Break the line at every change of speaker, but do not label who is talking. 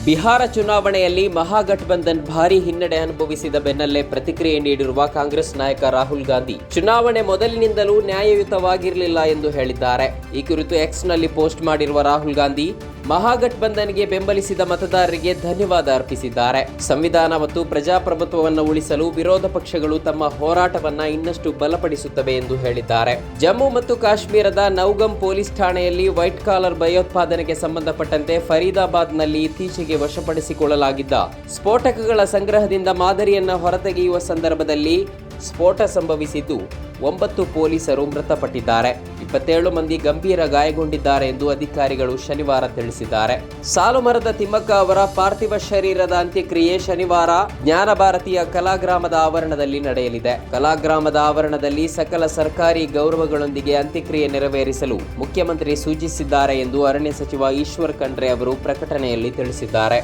ಬಿಹಾರ ಚುನಾವಣೆಯಲ್ಲಿ ಮಹಾಗಠಬಂಧನ್ ಭಾರೀ ಹಿನ್ನಡೆ ಅನುಭವಿಸಿದ ಬೆನ್ನಲ್ಲೇ ಪ್ರತಿಕ್ರಿಯೆ ನೀಡಿರುವ ಕಾಂಗ್ರೆಸ್ ನಾಯಕ ರಾಹುಲ್ ಗಾಂಧಿ ಚುನಾವಣೆ ಮೊದಲಿನಿಂದಲೂ ನ್ಯಾಯಯುತವಾಗಿರಲಿಲ್ಲ ಎಂದು ಹೇಳಿದ್ದಾರೆ. ಈ ಕುರಿತು ಎಕ್ಸ್ನಲ್ಲಿ ಪೋಸ್ಟ್ ಮಾಡಿರುವ ರಾಹುಲ್ ಗಾಂಧಿ ಮಹಾಗಠಬಂಧನ್ಗೆ ಬೆಂಬಲಿಸಿದ ಮತದಾರರಿಗೆ ಧನ್ಯವಾದ ಅರ್ಪಿಸಿದ್ದಾರೆ. ಸಂವಿಧಾನ ಮತ್ತು ಪ್ರಜಾಪ್ರಭುತ್ವವನ್ನು ಉಳಿಸಲು ವಿರೋಧ ಪಕ್ಷಗಳು ತಮ್ಮ ಹೋರಾಟವನ್ನ ಇನ್ನಷ್ಟು ಬಲಪಡಿಸುತ್ತವೆ ಎಂದು ಹೇಳಿದ್ದಾರೆ. ಜಮ್ಮು ಮತ್ತು ಕಾಶ್ಮೀರದ ನೌಗಮ್ ಪೊಲೀಸ್ ಠಾಣೆಯಲ್ಲಿ ವೈಟ್ ಕಾಲರ್ ಭಯೋತ್ಪಾದನೆಗೆ ಸಂಬಂಧಪಟ್ಟಂತೆ ಫರೀದಾಬಾದ್ನಲ್ಲಿ ಇತ್ತೀಚೆಗೆ ವಶಪಡಿಸಿಕೊಳ್ಳಲಾಗಿದ್ದ ಸ್ಫೋಟಕಗಳ ಸಂಗ್ರಹದಿಂದ ಮಾದರಿಯನ್ನು ಹೊರತೆಗೆಯುವ ಸಂದರ್ಭದಲ್ಲಿ ಸ್ಫೋಟ ಸಂಭವಿಸಿದ್ದು 9 ಪೊಲೀಸರು ಮೃತಪಟ್ಟಿದ್ದಾರೆ. 27 ಮಂದಿ ಗಂಭೀರ ಗಾಯಗೊಂಡಿದ್ದಾರೆ ಎಂದು ಅಧಿಕಾರಿಗಳು ಶನಿವಾರ ತಿಳಿಸಿದ್ದಾರೆ. ಸಾಲುಮರದ ತಿಮ್ಮಕ್ಕ ಅವರ ಪಾರ್ಥಿವ ಶರೀರದ ಅಂತ್ಯಕ್ರಿಯೆ ಶನಿವಾರ ಜ್ಞಾನಭಾರತಿಯ ಕಲಾಗ್ರಾಮದ ಆವರಣದಲ್ಲಿ ನಡೆಯಲಿದೆ. ಕಲಾಗ್ರಾಮದ ಆವರಣದಲ್ಲಿ ಸಕಲ ಸರ್ಕಾರಿ ಗೌರವಗಳೊಂದಿಗೆ ಅಂತ್ಯಕ್ರಿಯೆ ನೆರವೇರಿಸಲು ಮುಖ್ಯಮಂತ್ರಿ ಸೂಚಿಸಿದ್ದಾರೆ ಎಂದು ಅರಣ್ಯ ಸಚಿವ ಈಶ್ವರ್ ಖಂಡ್ರೆ ಅವರು ಪ್ರಕಟಣೆಯಲ್ಲಿ ತಿಳಿಸಿದ್ದಾರೆ.